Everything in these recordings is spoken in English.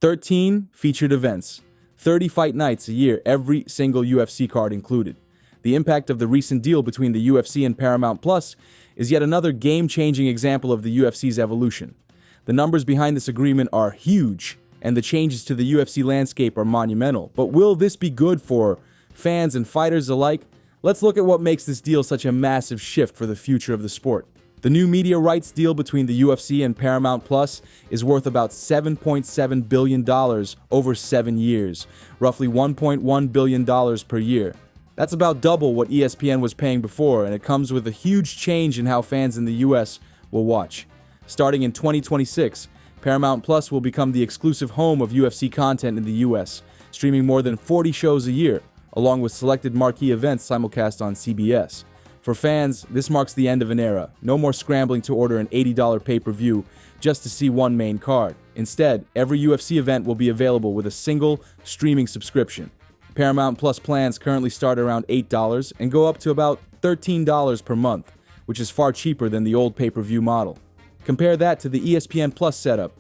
13 featured events, 30 fight nights a year, every single UFC card included. The impact of the recent deal between the UFC and Paramount Plus is yet another game-changing example of the UFC's evolution. The numbers behind this agreement are huge, and the changes to the UFC landscape are monumental. But will this be good for fans and fighters alike? Let's look at what makes this deal such a massive shift for the future of the sport. The new media rights deal between the UFC and Paramount Plus is worth about $7.7 billion over 7 years, roughly $1.1 billion per year. That's about double what ESPN was paying before, and it comes with a huge change in how fans in the US will watch. Starting in 2026, Paramount Plus will become the exclusive home of UFC content in the US, streaming more than 40 shows a year, along with selected marquee events simulcast on CBS. For fans, this marks the end of an era. No more scrambling to order an $80 pay-per-view just to see one main card. Instead, every UFC event will be available with a single streaming subscription. Paramount Plus plans currently start around $8 and go up to about $13 per month, which is far cheaper than the old pay-per-view model. Compare that to the ESPN Plus setup.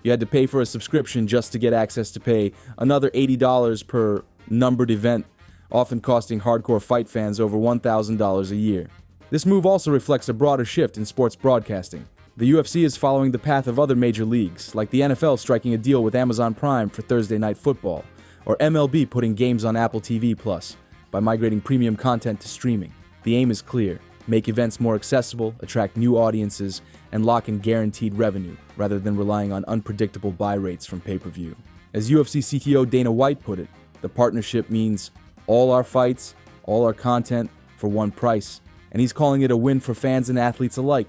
You had to pay for a subscription just to get access to pay another $80 per numbered event, often costing hardcore fight fans over $1,000 a year. This move also reflects a broader shift in sports broadcasting. The UFC is following the path of other major leagues, like the NFL striking a deal with Amazon Prime for Thursday Night Football, or MLB putting games on Apple TV Plus by migrating premium content to streaming. The aim is clear: make events more accessible, attract new audiences, and lock in guaranteed revenue, rather than relying on unpredictable buy rates from pay-per-view. As UFC CTO Dana White put it, the partnership means all our fights, all our content, for one price, and he's calling it a win for fans and athletes alike.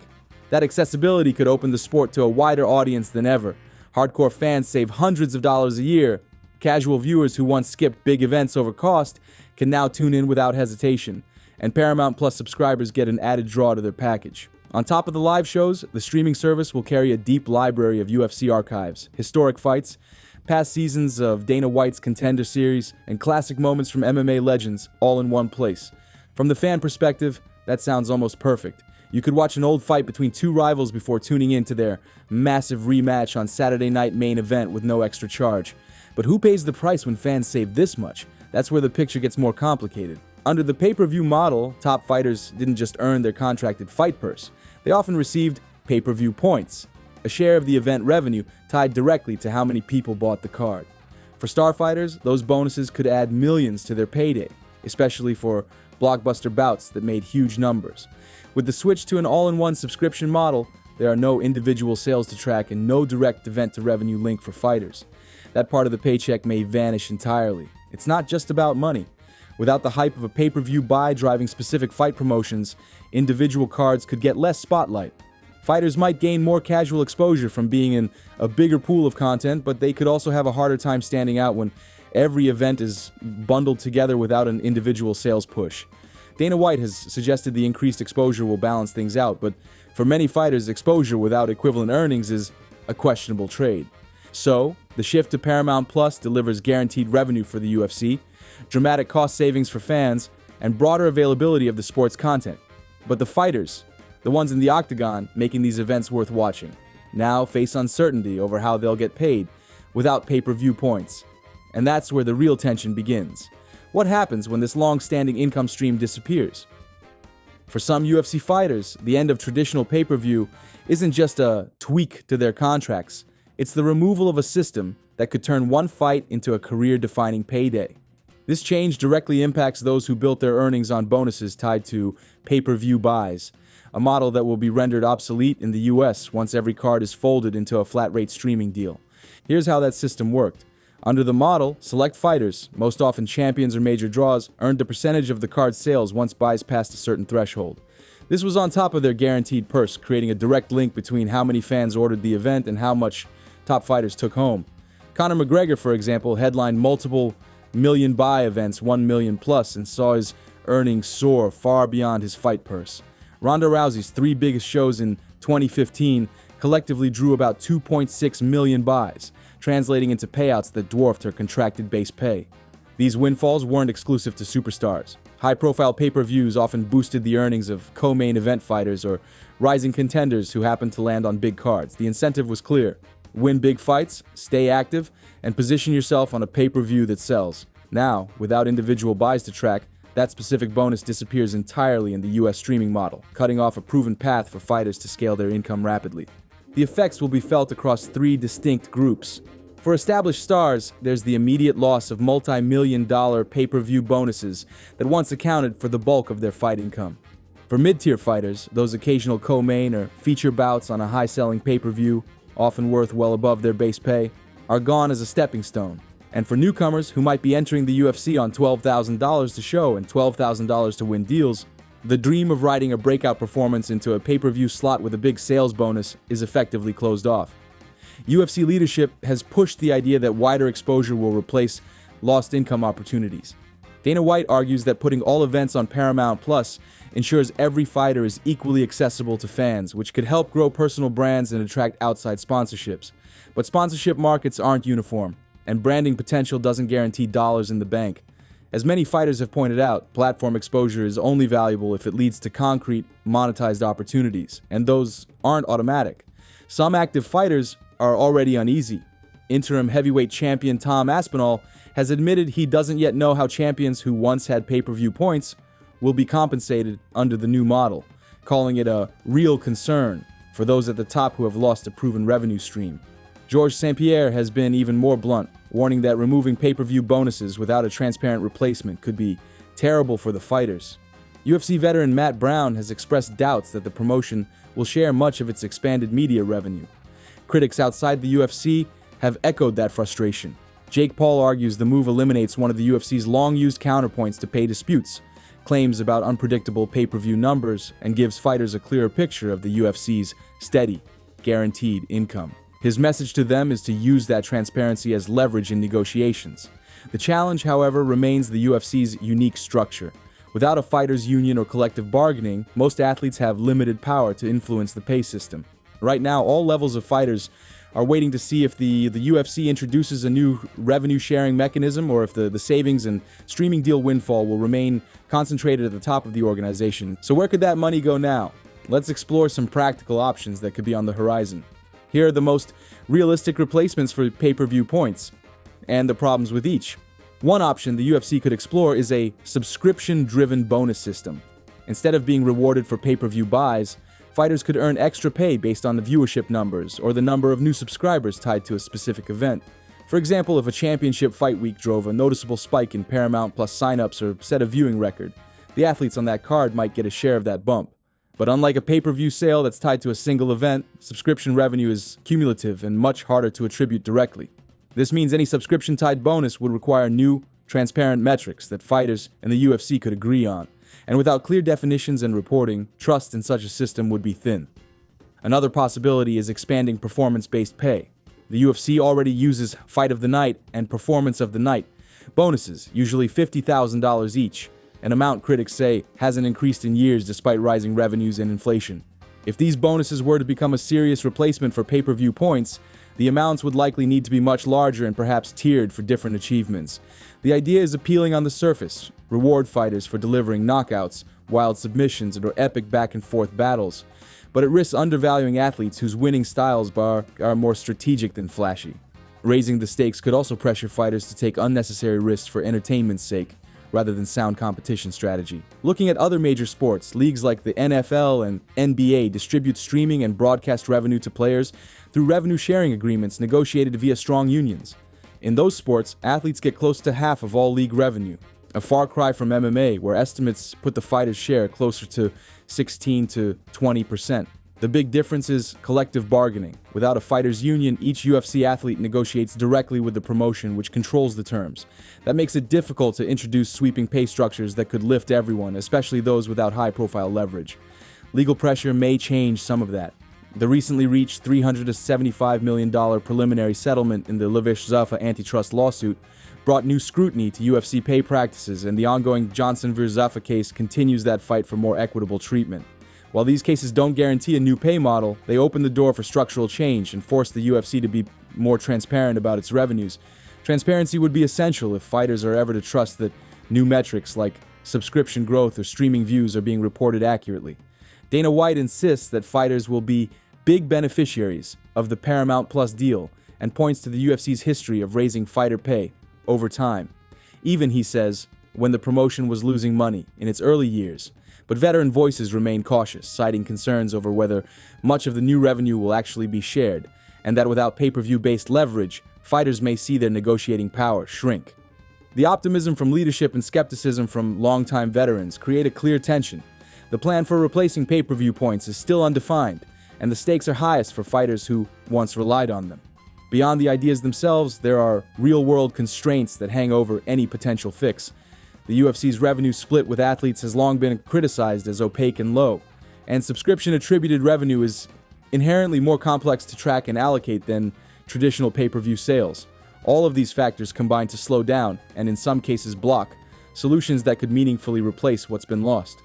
That accessibility could open the sport to a wider audience than ever. Hardcore fans save hundreds of dollars a year. Casual viewers who once skipped big events over cost can now tune in without hesitation, and Paramount Plus subscribers get an added draw to their package. On top of the live shows, the streaming service will carry a deep library of UFC archives, historic fights, past seasons of Dana White's Contender Series, and classic moments from MMA legends, all in one place. From the fan perspective, that sounds almost perfect. You could watch an old fight between two rivals before tuning in to their massive rematch on Saturday night main event with no extra charge. But who pays the price when fans save this much? That's where the picture gets more complicated. Under the pay-per-view model, top fighters didn't just earn their contracted fight purse. They often received pay-per-view points, a share of the event revenue tied directly to how many people bought the card. For star fighters, those bonuses could add millions to their payday, especially for blockbuster bouts that made huge numbers. With the switch to an all-in-one subscription model, there are no individual sales to track and no direct event-to-revenue link for fighters. That part of the paycheck may vanish entirely. It's not just about money. Without the hype of a pay-per-view buy driving specific fight promotions, individual cards could get less spotlight. Fighters might gain more casual exposure from being in a bigger pool of content, but they could also have a harder time standing out when every event is bundled together without an individual sales push. Dana White has suggested the increased exposure will balance things out, but for many fighters, exposure without equivalent earnings is a questionable trade. So, the shift to Paramount Plus delivers guaranteed revenue for the UFC, dramatic cost savings for fans, and broader availability of the sport's content. But the fighters, the ones in the octagon making these events worth watching, now face uncertainty over how they'll get paid without pay-per-view points. And that's where the real tension begins. What happens when this long-standing income stream disappears? For some UFC fighters, the end of traditional pay-per-view isn't just a tweak to their contracts. It's the removal of a system that could turn one fight into a career-defining payday. This change directly impacts those who built their earnings on bonuses tied to pay-per-view buys, a model that will be rendered obsolete in the US once every card is folded into a flat-rate streaming deal. Here's how that system worked. Under the model, select fighters, most often champions or major draws, earned a percentage of the card's sales once buys passed a certain threshold. This was on top of their guaranteed purse, creating a direct link between how many fans ordered the event and how much top fighters took home. Conor McGregor, for example, headlined multiple million buy events, 1 million plus, and saw his earnings soar far beyond his fight purse. Ronda Rousey's 3 biggest shows in 2015 collectively drew about 2.6 million buys, translating into payouts that dwarfed her contracted base pay. These windfalls weren't exclusive to superstars. High-profile pay-per-views often boosted the earnings of co-main event fighters or rising contenders who happened to land on big cards. The incentive was clear: win big fights, stay active, and position yourself on a pay-per-view that sells. Now, without individual buys to track, that specific bonus disappears entirely in the US streaming model, cutting off a proven path for fighters to scale their income rapidly. The effects will be felt across three distinct groups. For established stars, there's the immediate loss of multi-million-dollar pay-per-view bonuses that once accounted for the bulk of their fight income. For mid-tier fighters, those occasional co-main or feature bouts on a high-selling pay-per-view, often worth well above their base pay, are gone as a stepping stone. And for newcomers who might be entering the UFC on $12,000 to show and $12,000 to win deals, the dream of riding a breakout performance into a pay-per-view slot with a big sales bonus is effectively closed off. UFC leadership has pushed the idea that wider exposure will replace lost income opportunities. Dana White argues that putting all events on Paramount Plus ensures every fighter is equally accessible to fans, which could help grow personal brands and attract outside sponsorships. But sponsorship markets aren't uniform, and branding potential doesn't guarantee dollars in the bank. As many fighters have pointed out, platform exposure is only valuable if it leads to concrete, monetized opportunities, and those aren't automatic. Some active fighters are already uneasy. Interim heavyweight champion Tom Aspinall has admitted he doesn't yet know how champions who once had pay-per-view points will be compensated under the new model, calling it a real concern for those at the top who have lost a proven revenue stream. Georges St-Pierre has been even more blunt, warning that removing pay-per-view bonuses without a transparent replacement could be terrible for the fighters. UFC veteran Matt Brown has expressed doubts that the promotion will share much of its expanded media revenue. Critics outside the UFC have echoed that frustration. Jake Paul argues the move eliminates one of the UFC's long-used counterpoints to pay disputes, claims about unpredictable pay-per-view numbers, and gives fighters a clearer picture of the UFC's steady, guaranteed income. His message to them is to use that transparency as leverage in negotiations. The challenge, however, remains the UFC's unique structure. Without a fighters' union or collective bargaining, most athletes have limited power to influence the pay system. Right now, all levels of fighters are waiting to see if the UFC introduces a new revenue-sharing mechanism or if the savings and streaming deal windfall will remain concentrated at the top of the organization. So where could that money go now? Let's explore some practical options that could be on the horizon. Here are the most realistic replacements for pay-per-view points and the problems with each. One option the UFC could explore is a subscription-driven bonus system. Instead of being rewarded for pay-per-view buys, fighters could earn extra pay based on the viewership numbers or the number of new subscribers tied to a specific event. For example, if a championship fight week drove a noticeable spike in Paramount Plus signups or set a viewing record, the athletes on that card might get a share of that bump. But unlike a pay-per-view sale that's tied to a single event, subscription revenue is cumulative and much harder to attribute directly. This means any subscription-tied bonus would require new, transparent metrics that fighters and the UFC could agree on. And without clear definitions and reporting, trust in such a system would be thin. Another possibility is expanding performance-based pay. The UFC already uses Fight of the Night and Performance of the Night bonuses, usually $50,000 each, an amount critics say hasn't increased in years despite rising revenues and inflation. If these bonuses were to become a serious replacement for pay-per-view points, the amounts would likely need to be much larger and perhaps tiered for different achievements. The idea is appealing on the surface: reward fighters for delivering knockouts, wild submissions, or epic back-and-forth battles. But it risks undervaluing athletes whose winning styles are more strategic than flashy. Raising the stakes could also pressure fighters to take unnecessary risks for entertainment's sake, rather than sound competition strategy. Looking at other major sports, leagues like the NFL and NBA distribute streaming and broadcast revenue to players through revenue-sharing agreements negotiated via strong unions. In those sports, athletes get close to half of all league revenue, a far cry from MMA, where estimates put the fighters' share closer to 16 to 20%. The big difference is collective bargaining. Without a fighters' union, each UFC athlete negotiates directly with the promotion, which controls the terms. That makes it difficult to introduce sweeping pay structures that could lift everyone, especially those without high-profile leverage. Legal pressure may change some of that. The recently reached $375 million preliminary settlement in the Levish Zuffa antitrust lawsuit brought new scrutiny to UFC pay practices, and the ongoing Johnson v. Zuffa case continues that fight for more equitable treatment. While these cases don't guarantee a new pay model, they open the door for structural change and force the UFC to be more transparent about its revenues. Transparency would be essential if fighters are ever to trust that new metrics like subscription growth or streaming views are being reported accurately. Dana White insists that fighters will be big beneficiaries of the Paramount Plus deal, and points to the UFC's history of raising fighter pay over time. Even, he says, when the promotion was losing money in its early years. But veteran voices remain cautious, citing concerns over whether much of the new revenue will actually be shared, and that without pay-per-view-based leverage, fighters may see their negotiating power shrink. The optimism from leadership and skepticism from longtime veterans create a clear tension. The plan for replacing pay-per-view points is still undefined, and the stakes are highest for fighters who once relied on them. Beyond the ideas themselves, there are real-world constraints that hang over any potential fix. The UFC's revenue split with athletes has long been criticized as opaque and low, and subscription-attributed revenue is inherently more complex to track and allocate than traditional pay-per-view sales. All of these factors combine to slow down, and in some cases block, solutions that could meaningfully replace what's been lost.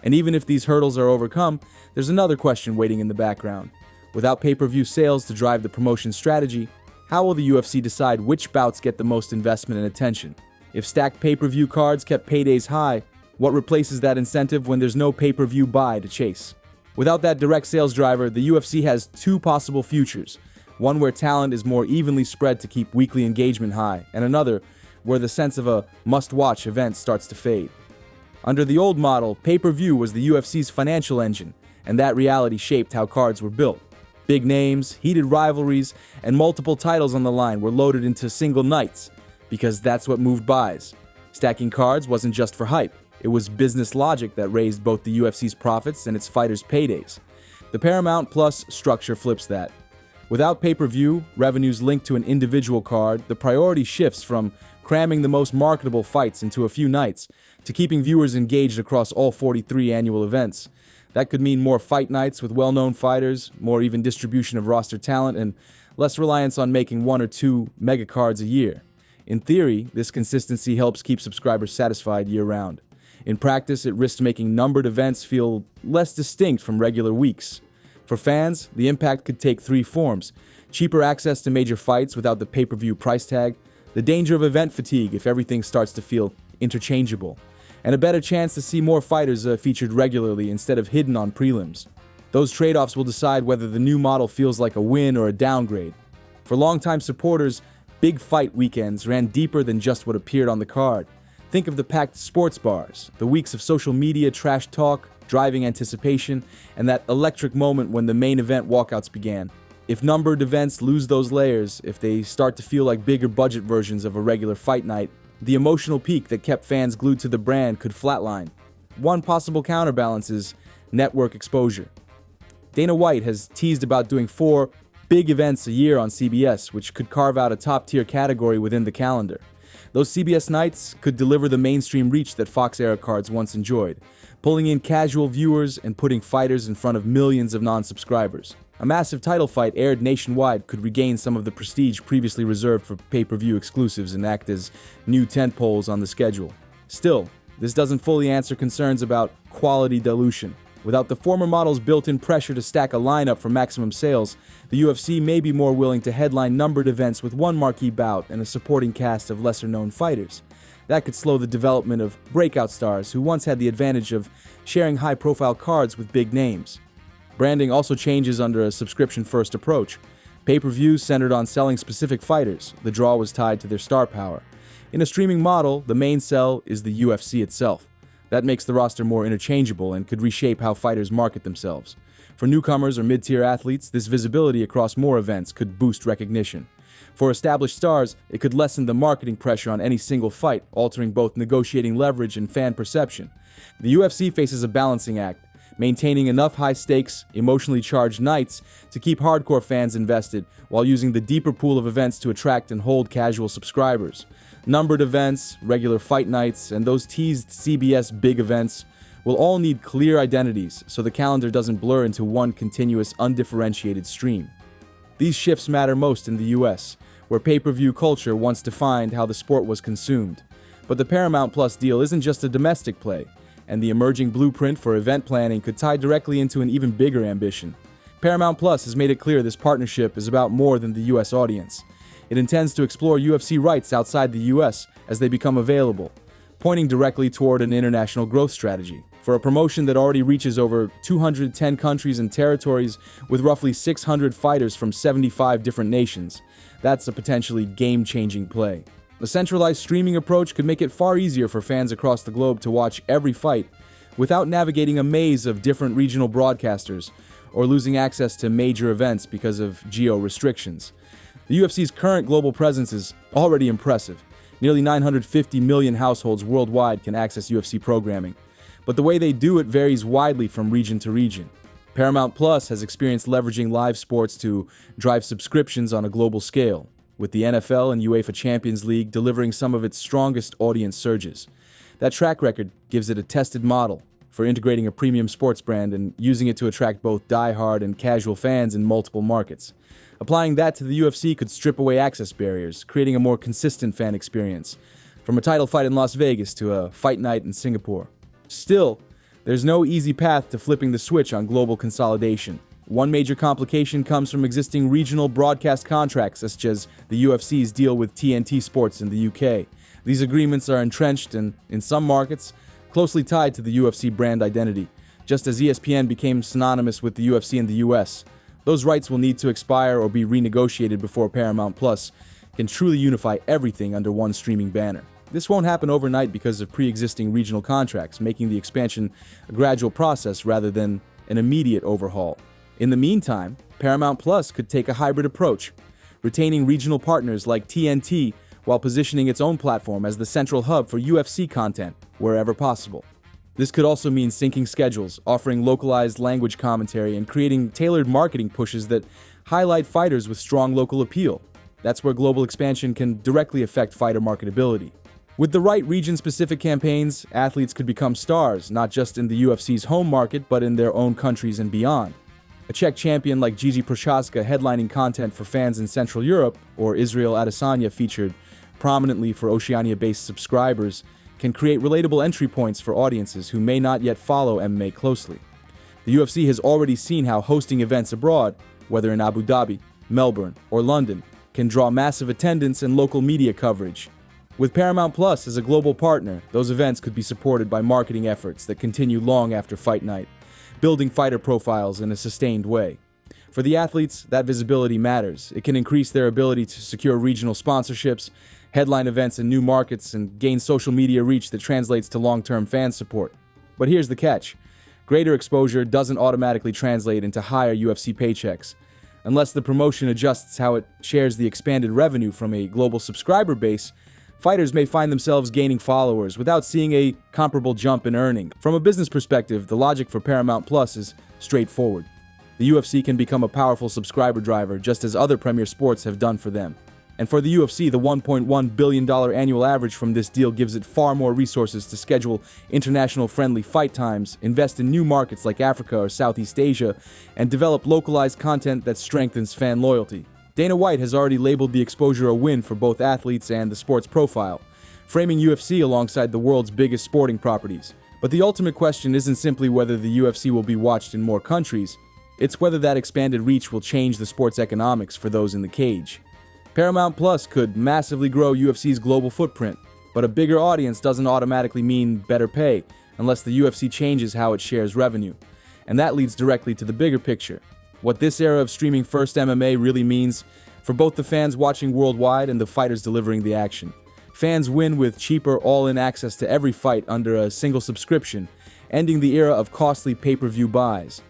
And even if these hurdles are overcome, there's another question waiting in the background. Without pay-per-view sales to drive the promotion strategy, how will the UFC decide which bouts get the most investment and attention? If stacked pay-per-view cards kept paydays high, what replaces that incentive when there's no pay-per-view buy to chase? Without that direct sales driver, the UFC has two possible futures. One where talent is more evenly spread to keep weekly engagement high, and another where the sense of a must-watch event starts to fade. Under the old model, pay-per-view was the UFC's financial engine, and that reality shaped how cards were built. Big names, heated rivalries, and multiple titles on the line were loaded into single nights, because that's what moved buys. Stacking cards wasn't just for hype, it was business logic that raised both the UFC's profits and its fighters' paydays. The Paramount Plus structure flips that. Without pay-per-view, revenues linked to an individual card, the priority shifts from cramming the most marketable fights into a few nights to keeping viewers engaged across all 43 annual events. That could mean more fight nights with well-known fighters, more even distribution of roster talent, and less reliance on making one or two mega cards a year. In theory, this consistency helps keep subscribers satisfied year-round. In practice, it risks making numbered events feel less distinct from regular weeks. For fans, the impact could take three forms: cheaper access to major fights without the pay-per-view price tag, the danger of event fatigue if everything starts to feel interchangeable, and a better chance to see more fighters featured regularly instead of hidden on prelims. Those trade-offs will decide whether the new model feels like a win or a downgrade. For longtime supporters, big fight weekends ran deeper than just what appeared on the card. Think of the packed sports bars, the weeks of social media trash talk, driving anticipation, and that electric moment when the main event walkouts began. If numbered events lose those layers, if they start to feel like bigger budget versions of a regular fight night, the emotional peak that kept fans glued to the brand could flatline. One possible counterbalance is network exposure. Dana White has teased about doing 4 big events a year on CBS, which could carve out a top-tier category within the calendar. Those CBS nights could deliver the mainstream reach that Fox-era cards once enjoyed, pulling in casual viewers and putting fighters in front of millions of non-subscribers. A massive title fight aired nationwide could regain some of the prestige previously reserved for pay-per-view exclusives and act as new tentpoles on the schedule. Still, this doesn't fully answer concerns about quality dilution. Without the former model's built-in pressure to stack a lineup for maximum sales, the UFC may be more willing to headline numbered events with one marquee bout and a supporting cast of lesser-known fighters. That could slow the development of breakout stars who once had the advantage of sharing high-profile cards with big names. Branding also changes under a subscription-first approach. Pay-per-views centered on selling specific fighters. The draw was tied to their star power. In a streaming model, the main sell is the UFC itself. That makes the roster more interchangeable and could reshape how fighters market themselves. For newcomers or mid-tier athletes, this visibility across more events could boost recognition. For established stars, it could lessen the marketing pressure on any single fight, altering both negotiating leverage and fan perception. The UFC faces a balancing act, maintaining enough high-stakes, emotionally charged nights to keep hardcore fans invested, while using the deeper pool of events to attract and hold casual subscribers. Numbered events, regular fight nights, and those teased CBS big events will all need clear identities so the calendar doesn't blur into one continuous, undifferentiated stream. These shifts matter most in the US, where pay-per-view culture once defined how the sport was consumed. But the Paramount Plus deal isn't just a domestic play, and the emerging blueprint for event planning could tie directly into an even bigger ambition. Paramount Plus has made it clear this partnership is about more than the US audience. It intends to explore UFC rights outside the US as they become available, pointing directly toward an international growth strategy. For a promotion that already reaches over 210 countries and territories with roughly 600 fighters from 75 different nations, that's a potentially game-changing play. A centralized streaming approach could make it far easier for fans across the globe to watch every fight without navigating a maze of different regional broadcasters or losing access to major events because of geo-restrictions. The UFC's current global presence is already impressive. Nearly 950 million households worldwide can access UFC programming, but the way they do it varies widely from region to region. Paramount Plus has experienced leveraging live sports to drive subscriptions on a global scale, with the NFL and UEFA Champions League delivering some of its strongest audience surges. That track record gives it a tested model for integrating a premium sports brand and using it to attract both die-hard and casual fans in multiple markets. Applying that to the UFC could strip away access barriers, creating a more consistent fan experience, from a title fight in Las Vegas to a fight night in Singapore. Still, there's no easy path to flipping the switch on global consolidation. One major complication comes from existing regional broadcast contracts, such as the UFC's deal with TNT Sports in the UK. These agreements are entrenched and, in some markets, closely tied to the UFC brand identity. Just as ESPN became synonymous with the UFC in the US, those rights will need to expire or be renegotiated before Paramount Plus can truly unify everything under one streaming banner. This won't happen overnight because of pre-existing regional contracts, making the expansion a gradual process rather than an immediate overhaul. In the meantime, Paramount Plus could take a hybrid approach, retaining regional partners like TNT while positioning its own platform as the central hub for UFC content wherever possible. This could also mean syncing schedules, offering localized language commentary, and creating tailored marketing pushes that highlight fighters with strong local appeal. That's where global expansion can directly affect fighter marketability. With the right region-specific campaigns, athletes could become stars, not just in the UFC's home market, but in their own countries and beyond. A Czech champion like Gigi Prochazka headlining content for fans in Central Europe, or Israel Adesanya featured prominently for Oceania-based subscribers, can create relatable entry points for audiences who may not yet follow MMA closely. The UFC has already seen how hosting events abroad, whether in Abu Dhabi, Melbourne, or London, can draw massive attendance and local media coverage. With Paramount Plus as a global partner, those events could be supported by marketing efforts that continue long after fight night, building fighter profiles in a sustained way. For the athletes, that visibility matters. It can increase their ability to secure regional sponsorships, headline events in new markets, and gain social media reach that translates to long-term fan support. But here's the catch. Greater exposure doesn't automatically translate into higher UFC paychecks. Unless the promotion adjusts how it shares the expanded revenue from a global subscriber base, fighters may find themselves gaining followers without seeing a comparable jump in earning. From a business perspective, the logic for Paramount Plus is straightforward. The UFC can become a powerful subscriber driver, just as other premier sports have done for them. And for the UFC, the $1.1 billion annual average from this deal gives it far more resources to schedule international-friendly fight times, invest in new markets like Africa or Southeast Asia, and develop localized content that strengthens fan loyalty. Dana White has already labeled the exposure a win for both athletes and the sport's profile, framing UFC alongside the world's biggest sporting properties. But the ultimate question isn't simply whether the UFC will be watched in more countries, it's whether that expanded reach will change the sport's economics for those in the cage. Paramount Plus could massively grow UFC's global footprint, but a bigger audience doesn't automatically mean better pay unless the UFC changes how it shares revenue. And that leads directly to the bigger picture. What this era of streaming first MMA really means for both the fans watching worldwide and the fighters delivering the action. Fans win with cheaper all-in access to every fight under a single subscription, ending the era of costly pay-per-view buys.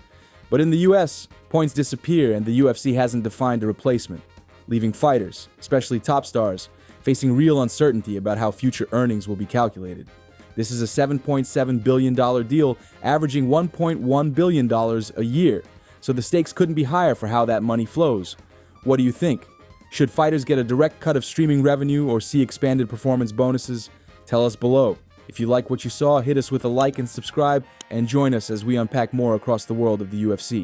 But in the US, points disappear and the UFC hasn't defined a replacement, leaving fighters, especially top stars, facing real uncertainty about how future earnings will be calculated. This is a $7.7 billion deal, averaging $1.1 billion a year, so the stakes couldn't be higher for how that money flows. What do you think? Should fighters get a direct cut of streaming revenue or see expanded performance bonuses? Tell us below. If you like what you saw, hit us with a like and subscribe, and join us as we unpack more across the world of the UFC.